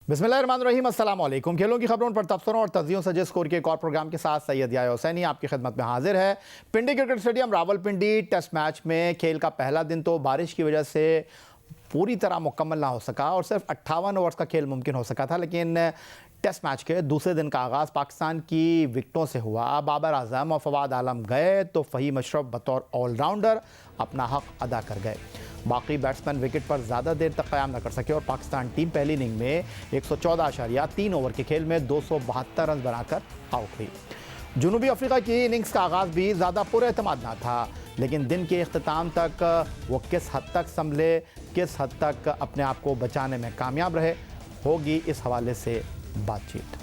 बिस्मिल्लाहिर्रहमानिर्रहीम, अस्सलाम वालेकुम। खेलों की खबरों पर तबसरों और तज्जियों से स्कोर के एक और प्रोग्राम के साथ सैयद याया हुसैनी आपकी खिदमत में हाजिर है। Pindi cricket stadium Rawalpindi test match में खेल का पहला दिन तो बारिश की वजह से पूरी तरह मुकम्मल ना हो सका और सिर्फ 58 ओवर्स का खेल मुमकिन हो सका था, लेकिन टेस्ट मैच के दूसरे दिन का आगाज़ पाकिस्तान की विकेटों से हुआ। बाबर आजम और फवाद आलम गए तो फ़हीम अशरफ बतौर ऑलराउंडर अपना हक अदा कर गए। बाकी बैट्समैन विकेट पर ज़्यादा देर तक क़याम न कर सके और पाकिस्तान टीम पहली इनिंग में 114.3 ओवर के खेल में 272 रन बनाकर आउट हुई। जनूबी अफ्रीका की इनिंग्स का आगाज़ भी ज़्यादा पुरएतमाद न था, लेकिन दिन के अख्ताम तक वो किस हद तक संभले, किस हद तक अपने आप को बचाने में कामयाब रहे, होगी इस हवाले से बातचीत।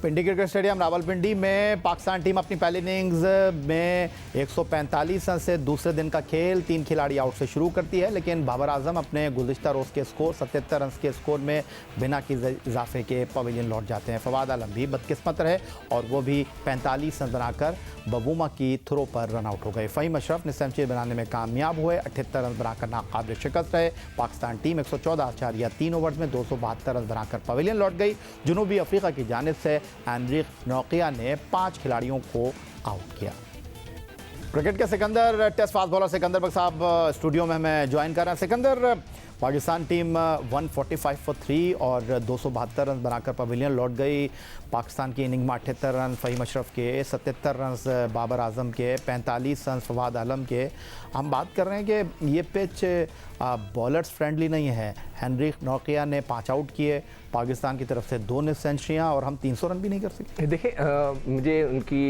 पिंडी क्रिकेट स्टेडियम रावलपिंडी में पाकिस्तान टीम अपनी पहली इनिंग्स में 145 रन से दूसरे दिन का खेल 3 खिलाड़ी आउट से शुरू करती है, लेकिन बाबर आजम अपने गुज़िश्ता रोज़ के स्कोर 77 रन के स्कोर में बिना किसी इजाफे के पवेलियन लौट जाते हैं। फवाद आलम भी बदकिस्मत रहे और वो भी 45 रन बनाकर बबूमा की थ्रो पर रन आउट हो गए। फ़हीम अशरफ ने सेंचुरी बनाने में कामयाब हुए, 78 रन बनाकर नाकाबिल शिकस्त रहे। पाकिस्तान टीम 114.3 ओवर्स में 272 रन बनाकर पवेलियन लौट गई। जनूबी अफ्रीका की जानिब से हेनरिक नौकिया ने 5 खिलाड़ियों को आउट किया। क्रिकेट के Sikandar test fast bowler Sikandar Bakhsh साहब स्टूडियो में हमें ज्वाइन कर रहे हैं। सिकंदर, पाकिस्तान टीम 145 फॉर 3 और 272 रन बनाकर पवेलियन लौट गई। पाकिस्तान की इनिंग में 78 रन फ़हीम अशरफ के, 77 रन बाबर आजम के, 45 रन फवाद आलम के। हम बात कर रहे हैं कि ये पिच बॉलर्स फ्रेंडली नहीं है। हेनरिक नौकिया ने 5 आउट किए, पाकिस्तान की तरफ से 2 सेंचुरियाँ और हम 300 रन भी नहीं कर सके। देखें, मुझे उनकी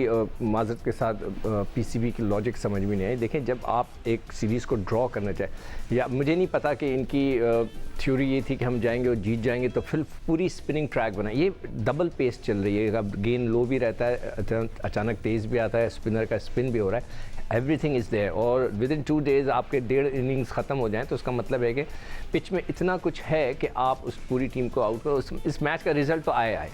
माजरत के साथ पीसीबी की लॉजिक समझ में नहीं आई। देखें, जब आप एक सीरीज़ को ड्रॉ करना चाहें, या मुझे नहीं पता कि इनकी थ्योरी ये थी कि हम जाएंगे और जीत जाएंगे, तो फिर पूरी स्पिनिंग ट्रैक बनाए। ये डबल पेस चल रही है, अब गेंद लो भी रहता है, अचानक तेज़ भी आता है, स्पिनर का स्पिन भी हो रहा है, एवरीथिंग इज़ देयर। और विद इन 2 डेज़ आपके 1.5 इनिंग्स ख़त्म हो जाएं, तो उसका मतलब है कि पिच में इतना कुछ है कि आप उस पूरी टीम को आउट करो। इस मैच का रिजल्ट तो आए।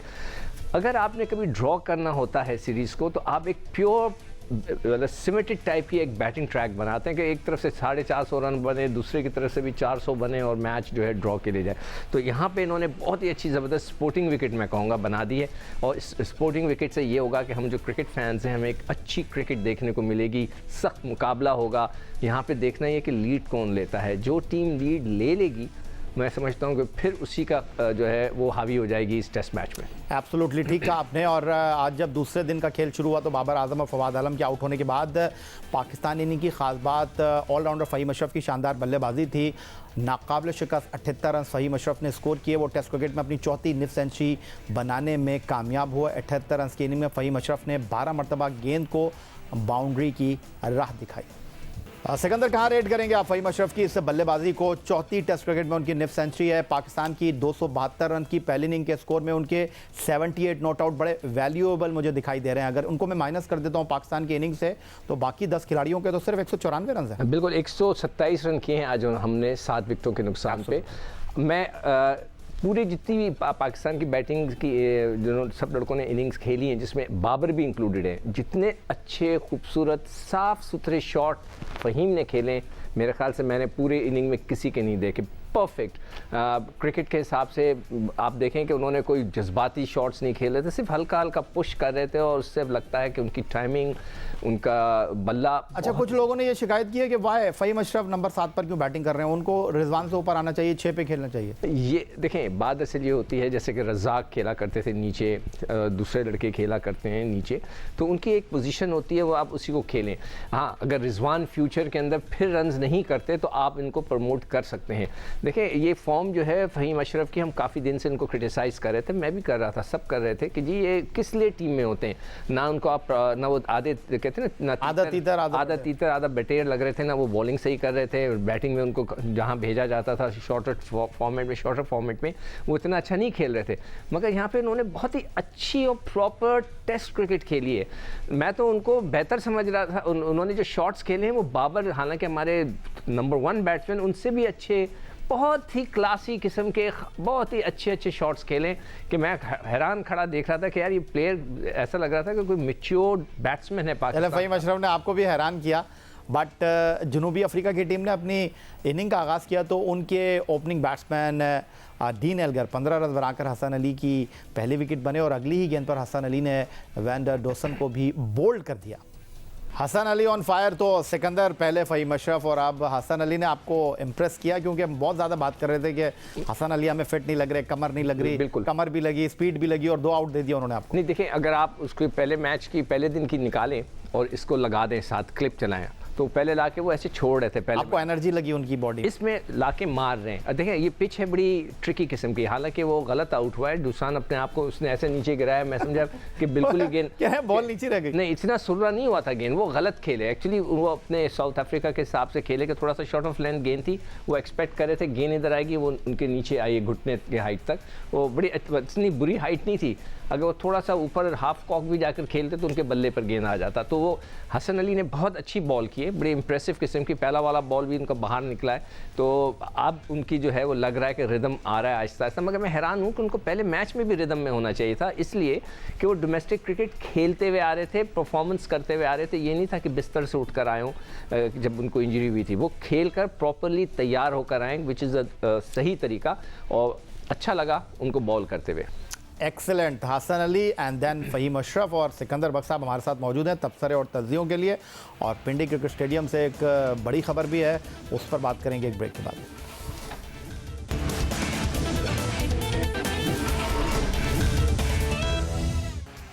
अगर आपने कभी ड्रॉ करना होता है सीरीज़ को, तो आप एक प्योर सिमेट्रिक टाइप की एक बैटिंग ट्रैक बनाते हैं कि एक तरफ से 450 रन बने, दूसरे की तरफ से भी 400 बने और मैच जो है ड्रॉ के लिए जाए। तो यहाँ पे इन्होंने बहुत ही अच्छी ज़बरदस्त स्पोर्टिंग विकेट मैं कहूँगा बना दी है, और इस स्पोर्टिंग विकेट से ये होगा कि हम जो क्रिकेट फैंस हैं, हमें एक अच्छी क्रिकेट देखने को मिलेगी, सख्त मुकाबला होगा। यहाँ पर देखना ही है कि लीड कौन लेता है। जो टीम लीड ले लेगी, मैं समझता हूँ कि फिर उसी का जो है वो हावी हो जाएगी इस टेस्ट मैच में। एब्सोल्युटली ठीक कहा आपने। और आज जब दूसरे दिन का खेल शुरू हुआ तो बाबर आजम और फवाद आलम के आउट होने के बाद पाकिस्तान इनिंग की खास बात ऑलराउंडर फ़हीम अशरफ की शानदार बल्लेबाजी थी। नाकाबिल शिकस्त 78 रन फ़हीम अशरफ ने स्कोर किए। वो टेस्ट क्रिकेट में अपनी चौथी निफ सेंचुरी बनाने में कामयाब हुआ। 78 रन की इनिंग में फ़हीम अशरफ ने 12 मरतबा गेंद को बाउंड्री की राह दिखाई। सिकंदर, कहाँ रेट करेंगे आप फ़हीम अशरफ की इस बल्लेबाजी को? चौथी टेस्ट क्रिकेट में उनकी निफ सेंचुरी है। पाकिस्तान की 272 रन की पहली इनिंग के स्कोर में उनके 78 नॉट आउट बड़े वैल्यूएबल मुझे दिखाई दे रहे हैं। अगर उनको मैं माइनस कर देता हूँ पाकिस्तान की इनिंग से, तो बाकी 10 खिलाड़ियों के तो सिर्फ 194 रन हैं। बिल्कुल, 127 रन किए हैं आज हमने 7 विकेटों के नुकसान पे। मैं पूरी जितनी भी पाकिस्तान की बैटिंग की जो सब लड़कों ने इनिंग्स खेली हैं, जिसमें बाबर भी इंक्लूडेड है, जितने अच्छे खूबसूरत साफ़ सुथरे शॉट फ़हीम ने खेले, मेरे ख्याल से मैंने पूरे इनिंग में किसी के नहीं देखे। परफेक्ट क्रिकेट के हिसाब से आप देखें कि उन्होंने कोई जज्बाती शॉट्स नहीं खेले थे, सिर्फ हल्का हल्का पुश कर रहे थे, और उससे लगता है कि उनकी टाइमिंग, उनका बल्ला। अच्छा, कुछ लोगों ने ये शिकायत की है कि वाह फ़हीम अशरफ नंबर 7 पर क्यों बैटिंग कर रहे हैं, उनको रिजवान से ऊपर आना चाहिए, 6 पे खेलना चाहिए। ये देखें, बात असल ये होती है जैसे कि रज़ाक खेला करते थे नीचे, दूसरे लड़के खेला करते हैं नीचे, तो उनकी एक पोजीशन होती है, वो आप उसी को खेलें। हाँ, अगर रिजवान फ्यूचर के अंदर फिर रन्स नहीं करते तो आप इनको प्रमोट कर सकते हैं। देखें, ये फॉर्म जो है फ़हीम अशरफ की, हम काफ़ी दिन से इनको क्रिटिसाइज़ कर रहे थे, मैं भी कर रहा था, सब कर रहे थे कि जी ये किस लिए टीम में होते हैं। ना उनको आप ना वो आधे कहते हैं ना, आधा तीतर आधा बटेर लग रहे थे, ना वो बॉलिंग सही कर रहे थे, बैटिंग में उनको जहाँ भेजा जाता था शॉर्टर फॉर्मेट में वो इतना अच्छा नहीं खेल रहे थे। मगर यहाँ पे उन्होंने बहुत ही अच्छी और प्रॉपर टेस्ट क्रिकेट खेली है। मैं तो उनको बेहतर समझ रहा था। उन्होंने जो शॉट्स खेले हैं, वो बाबर हालांकि हमारे नंबर 1 बैट्समैन, उनसे भी अच्छे, बहुत ही क्लासी किस्म के बहुत ही अच्छे शॉट्स खेले कि मैं हैरान खड़ा देख रहा था कि यार ये प्लेयर ऐसा लग रहा था कि कोई मैच्योर बैट्समैन है पाकिस्तान। फ़हीम अशरफ ने आपको भी हैरान किया। बट जनूबी अफ्रीका की टीम ने अपनी इनिंग का आगाज़ किया तो उनके opening batsman dean Elgar 15 run बनाकर हसन अली की पहली विकेट बने और अगली ही गेंद पर हसन अली ने वैंडर डोसन को भी बोल्ड कर दिया। Hasan Ali on fire. तो सिकंदर पहले फ़हीम अशरफ और अब हसन अली ने आपको इम्प्रेस किया, क्योंकि हम बहुत ज़्यादा बात कर रहे थे कि हसन अली हमें फिट नहीं लग रहे, कमर नहीं लग रही, बिल्कुल कमर भी लगी, स्पीड भी लगी और 2 आउट दे दिया उन्होंने आपको। नहीं देखें, अगर आप उसको पहले मैच की पहले दिन की निकालें और इसको लगा दें साथ क्लिप चलाएं तो पहले लाके वो ऐसे छोड़ रहे थे, पहले आपको एनर्जी लगी उनकी बॉडी, इसमें लाके मार रहे हैं। देखें ये पिच है बड़ी ट्रिकी किस्म की, हालांकि वो गलत आउट हुआ है, डुसान अपने आप को उसने ऐसे नीचे गिराया, मैं समझा कि बिल्कुल ही गेंद क्या है बॉल नीचे रह गई। नहीं, इतना सुर्रा नहीं हुआ था गेंद, वो गलत खेले एक्चुअली। वो अपने साउथ अफ्रीका के हिसाब से खेले कि थोड़ा सा शॉर्ट ऑफ लेंथ गेंद थी, वो एक्सपेक्ट कर रहे थे गेंद इधर आएगी, वो उनके नीचे आई घुटने के हाइट तक, वो बड़ी इतनी बुरी हाइट नहीं थी। अगर वो थोड़ा सा ऊपर हाफ कॉक भी जाकर खेलते तो उनके बल्ले पर गेंद आ जाता। तो वो हसन अली ने बहुत अच्छी बॉल की है, बड़ी इंप्रेसिव किस्म की, पहला वाला बॉल भी उनका बाहर निकला है। तो अब उनकी जो है वो लग रहा है कि रिदम आ रहा है आहिस्ता आहिस्ता। मगर मैं हैरान हूँ कि उनको पहले मैच में भी रिदम में होना चाहिए था, इसलिए कि वो डोमेस्टिक क्रिकेट खेलते हुए आ रहे थे, परफॉर्मेंस करते हुए आ रहे थे। ये नहीं था कि बिस्तर से उठकर आए हों जब उनको इंजरी हुई थी, वो खेल कर प्रॉपरली तैयार होकर आए, विच इज़ अ सही तरीका, और अच्छा लगा उनको बॉल करते हुए। Excellent. Hasan Ali and then Faheem Ashraf और सिकंदर बख्श साहब हमारे साथ मौजूद हैं तबसरे और तज्जियों के लिए। और पिंडी क्रिकेट स्टेडियम से एक बड़ी खबर भी है, उस पर बात करेंगे एक ब्रेक के बाद।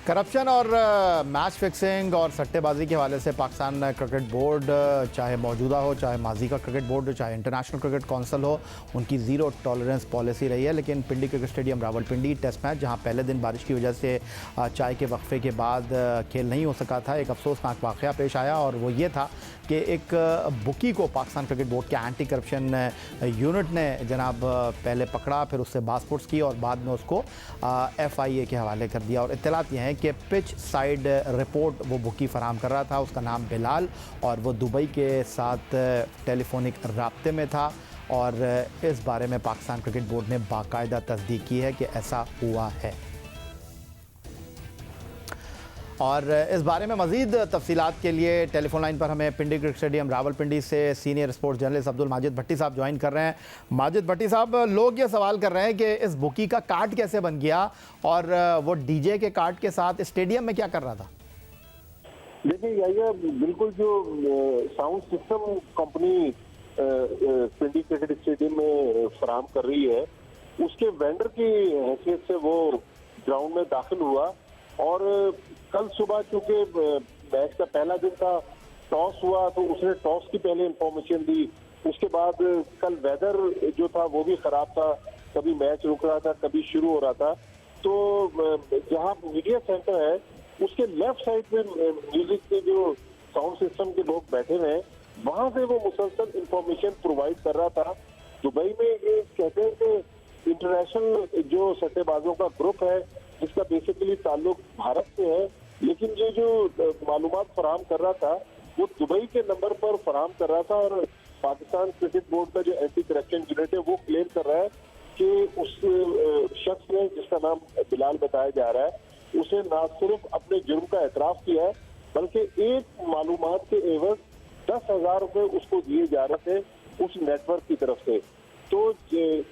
करप्शन और मैच फिक्सिंग और सट्टेबाजी के हवाले से पाकिस्तान क्रिकेट बोर्ड, चाहे मौजूदा हो, चाहे माजी का क्रिकेट बोर्ड हो, चाहे इंटरनेशनल क्रिकेट काउंसिल हो, उनकी ज़ीरो टॉलरेंस पॉलिसी रही है। लेकिन Pindi cricket stadium Rawalpindi test match, जहां पहले दिन बारिश की वजह से चाय के वक्फे के बाद खेल नहीं हो सका था, एक अफसोसनाक वाक़या पेश आया और वो ये था कि एक बुकी को पाकिस्तान क्रिकेट बोर्ड के एंटी करप्शन यूनिट ने जनाब पहले पकड़ा, फिर उससे बासपुर्स की और बाद में उसको FIA के हवाले कर दिया। और इत्तलात ये हैं कि पिच साइड रिपोर्ट वो बुकी फराम कर रहा था, उसका नाम बिलाल, और वो दुबई के साथ टेलीफोनिक राब्ते में था। और इस बारे में पाकिस्तान क्रिकेट बोर्ड ने बाकायदा तस्दीक की है कि ऐसा हुआ है। और इस बारे में मज़ीद तफसीलात के लिए टेलीफोन लाइन पर हमें पिंडी क्रिकेट स्टेडियम रावलपिंडी से senior sports journalist Abdul Majid Bhatti साहब ज्वाइन कर रहे हैं। माजिद भट्टी साहब, लोग ये सवाल कर रहे हैं कि इस बुकी का कार्ड कैसे बन गया और वो डीजे के कार्ड के साथ स्टेडियम में क्या कर रहा था? देखिए याहिया, बिल्कुल जो साउंड सिस्टम कंपनी पिंडी क्रिकेट स्टेडियम में फराम कर रही है, उसके वेंडर की हैसियत से वो ग्राउंड में दाखिल हुआ। और कल सुबह चूंकि मैच का पहला दिन था, टॉस हुआ तो उसने टॉस की पहले इंफॉर्मेशन दी। उसके बाद कल वेदर जो था वो भी खराब था, कभी मैच रुक रहा था, कभी शुरू हो रहा था। तो जहां मीडिया सेंटर है उसके लेफ्ट साइड में म्यूजिक के जो साउंड सिस्टम के लोग बैठे हुए हैं, वहां से वो मुसलसल इंफॉर्मेशन प्रोवाइड कर रहा था। दुबई में ये कहते हैं कि इंटरनेशनल जो सट्टेबाजों का ग्रुप है जिसका बेसिकली ताल्लुक भारत से है, लेकिन ये जो मालूमात फराहम कर रहा था वो दुबई के नंबर पर फराहम कर रहा था। और पाकिस्तान क्रिकेट बोर्ड का जो एंटी करप्शन यूनिट है वो क्लेम कर रहा है कि उस शख्स ने, जिसका नाम बिलाल बताया जा रहा है, उसे न सिर्फ अपने जुर्म का एतराफ किया है बल्कि एक मालूमात के एवज 10,000 रुपए उसको दिए जा रहे थे उस नेटवर्क की तरफ से। तो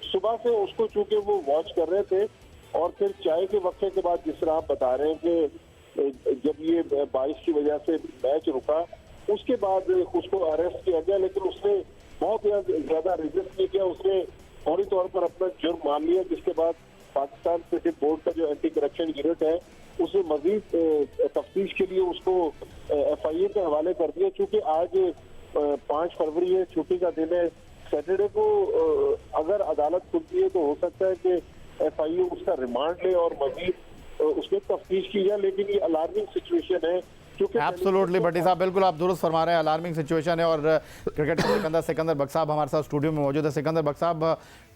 सुबह से उसको चूंकि वो वॉच कर रहे थे और फिर चाय के वक्फे के बाद, जिस तरह आप बता रहे हैं कि जब ये बारिश की वजह से मैच रुका, उसके बाद उसको अरेस्ट किया गया। लेकिन उसने बहुत ज्यादा रेजिस्ट नहीं किया, उसने फौरी तौर पर अपना जुर्म मान लिया, जिसके बाद पाकिस्तान क्रिकेट बोर्ड का जो एंटी करप्शन यूनिट है उसने मजीद तफ्तीश के लिए उसको FIA के हवाले कर दिया। चूंकि आज 5 फरवरी है, छुट्टी का दिन है, सैटरडे को अगर अदालत खुलती है तो हो सकता है कि FIA उसका रिमांड ले और मजीद उसमें तफ्तीश की जाए। लेकिन ये अलार्मिंग सिचुएशन है क्योंकि एब्सोल्युटली भट्टी साहब, बिल्कुल आप दुरुस्त फरमा रहे हैं, अलार्मिंग सिचुएशन है। और क्रिकेट के सिकंदर बख्श साहब हमारे साथ स्टूडियो में मौजूद है। सिकंदर बख्श साहब,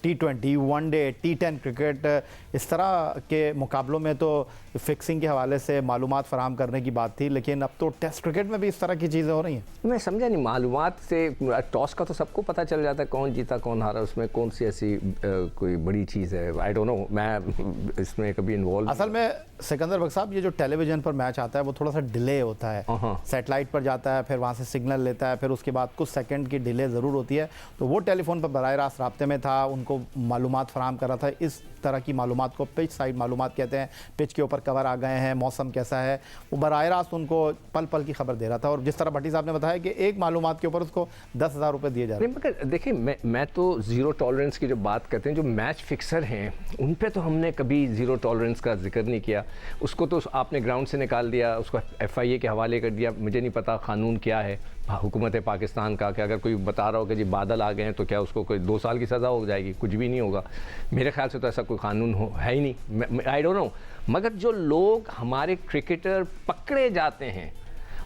T20, वनडे, T10 क्रिकेट, इस तरह के मुकाबलों में तो फिक्सिंग के हवाले से मालूमात फराहम करने की बात थी, लेकिन अब तो टेस्ट क्रिकेट में भी इस तरह की चीज़ें हो रही हैं। मैं समझा नहीं, मालूमात से टॉस का तो सबको पता चल जाता है कौन जीता कौन हारा, उसमें कौन सी ऐसी कोई बड़ी चीज़ है। आई डोंट नो, मैं इसमें कभी इन्वॉल्व। असल में सिकंदर बख्श साहब, ये जो टेलीविजन पर मैच आता है वो थोड़ा सा डिले होता है, सैटेलाइट पर जाता है, फिर वहाँ से सिग्नल लेता है, फिर उसके बाद कुछ सेकंड की डिले ज़रूर होती है। तो वो टेलीफोन पर बराह रास्त राब्ते में था, उनको मालूमात फराहम कर रहा था। इस तरह की मालूमात को पिच साइड मालूमात कहते हैं। पिच के ऊपर कवर आ गए हैं, मौसम कैसा है, वो बराह रास्त उनको पल पल की खबर दे रहा था। और जिस तरह भट्टी साहब ने बताया कि एक मालूमात के ऊपर उसको 10,000 रुपये दिए जा रहे हैं। मगर देखिए, मैं तो ज़ीरो टॉलरेंस की जो बात करते हैं, जो मैच फिक्सर हैं उन पे तो हमने कभी ज़ीरो टॉलरेंस का जिक्र नहीं किया। उसको तो आपने ग्राउंड से निकाल दिया, उसको FIA के हवाले कर दिया। मुझे नहीं पता कानून क्या है हुकूमत पाकिस्तान का, कि अगर कोई बता रहा हो कि जी बादल आ गए हैं तो क्या उसको कोई 2 साल की सज़ा हो जाएगी? कुछ भी नहीं होगा मेरे ख्याल से, तो ऐसा कोई कानून है ही नहीं। I don't know. मगर जो लोग हमारे क्रिकेटर पकड़े जाते हैं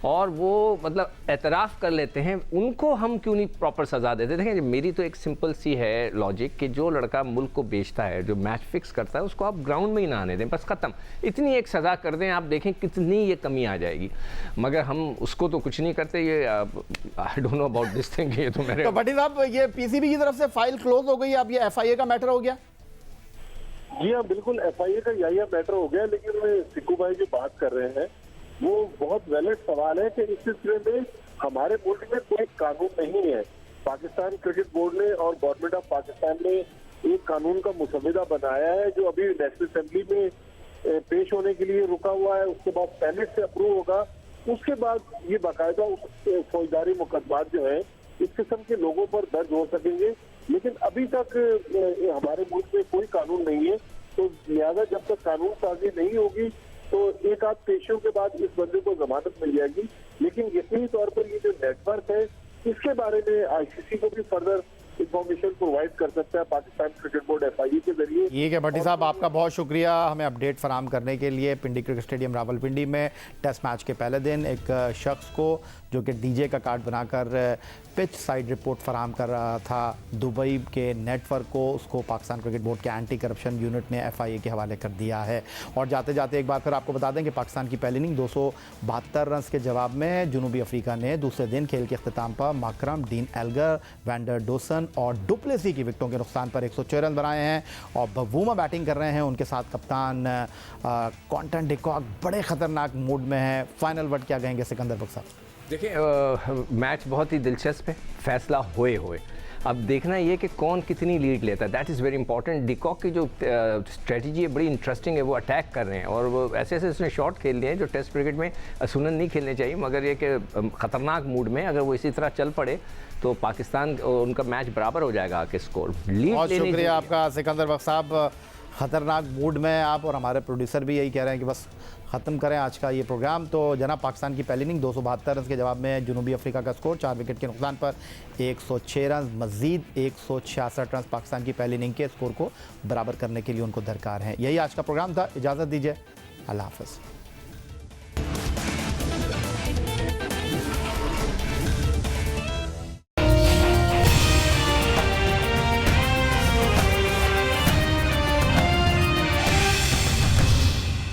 और वो मतलब एतराफ़ कर लेते हैं, उनको हम क्यों नहीं प्रॉपर सज़ा देते? देखें, मेरी तो एक सिंपल सी है लॉजिक कि जो लड़का मुल्क को बेचता है, जो मैच फिक्स करता है, उसको आप ग्राउंड में ही ना आने दें, बस ख़त्म। इतनी एक सज़ा कर दें, आप देखें कितनी ये कमी आ जाएगी। मगर हम उसको तो कुछ नहीं करते। ये I don't know about this thing. ये तो मेरे तो भट्टी साहब, ये PCB की तरफ से फाइल क्लोज हो गई, अब ये FIA का मैटर हो गया? जी हाँ, बिल्कुल FIA का यही मैटर हो गया। लेकिन सिक्कू भाई जो बात कर रहे हैं वो बहुत वैलिड सवाल है कि इस सिलसिले में हमारे मुल्क में कोई कानून नहीं है। पाकिस्तान क्रिकेट बोर्ड ने और गवर्नमेंट ऑफ पाकिस्तान ने एक कानून का मुसविदा बनाया है जो अभी नेशनल असेंबली में पेश होने के लिए रुका हुआ है। उसके बाद सेनेट से अप्रूव होगा, उसके बाद ये बाकायदा फौजदारी मुकदमात जो है इस किस्म के लोगों पर दर्ज हो सकेंगे। लेकिन अभी तक हमारे मुल्क में कोई कानून नहीं है, तो लिहाजा जब तक कानून साजी नहीं होगी तो एक आध पेशियों के बाद इस बंदे को जमानत मिल जाएगी। लेकिन यकीनी तौर पर ये जो नेटवर्क है, इसके बारे में ICC को भी फर्दर इंफॉर्मेशन प्रोवाइड कर सकता है पाकिस्तान क्रिकेट बोर्ड FIA के जरिए। ठीक है भट्टी साहब, आपका बहुत शुक्रिया हमें अपडेट फराम करने के लिए। पिंडी क्रिकेट स्टेडियम रावलपिंडी में टेस्ट मैच के पहले दिन एक शख्स को जो कि DJ का कार्ड बनाकर पिच साइड रिपोर्ट फराम कर रहा था दुबई के नेटवर्क को, उसको पाकिस्तान क्रिकेट बोर्ड के एंटी करप्शन यूनिट ने FIA के हवाले कर दिया है। और जाते जाते एक बार फिर आपको बता दें कि पाकिस्तान की पहली इनिंग 272 रन के जवाब में जनूबी अफ्रीका ने दूसरे दिन खेल के अख्ताम पर माकरम, डीन एल्गर, वैंडर डोसन और डुप्लेसी की विकेटों के नुकसान पर 106 रन बनाए हैं। और बवूमा बैटिंग कर रहे हैं, उनके साथ कप्तान क्विंटन डी कॉक बड़े ख़तरनाक मूड में है। फाइनल वर्ड क्या कहेंगे सिकंदर बख्श साहब? देखिए, मैच बहुत ही दिलचस्प है, फैसला होए। अब देखना ये कि कौन कितनी लीड लेता है, that is very important. De Kock की जो स्ट्रेटजी है बड़ी इंटरेस्टिंग है, वो अटैक कर रहे हैं और वो ऐसे उसने शॉट खेल लिए हैं जो टेस्ट क्रिकेट में सुनन नहीं खेलने चाहिए। मगर ये कि ख़तरनाक मूड में अगर वो इसी तरह चल पड़े तो पाकिस्तान उनका मैच बराबर हो जाएगा आके स्कोर लीड। बहुत शुक्रिया आपका सिकंदर बख्श साहब। ख़तरनाक मूड में आप और हमारे प्रोड्यूसर भी यही कह रहे हैं कि बस ख़त्म करें आज का ये प्रोग्राम। तो जनाब, पाकिस्तान की पहली इनिंग 272 रन के जवाब में जनूबी अफ्रीका का स्कोर 4 विकेट के नुकसान पर 106 रन, मज़ीद 166 रन पाकिस्तान की पहली इनिंग के स्कोर को बराबर करने के लिए उनको दरकार हैं। यही आज का प्रोग्राम था, इजाज़त दीजिए, अल्लाह हाफ़िज़।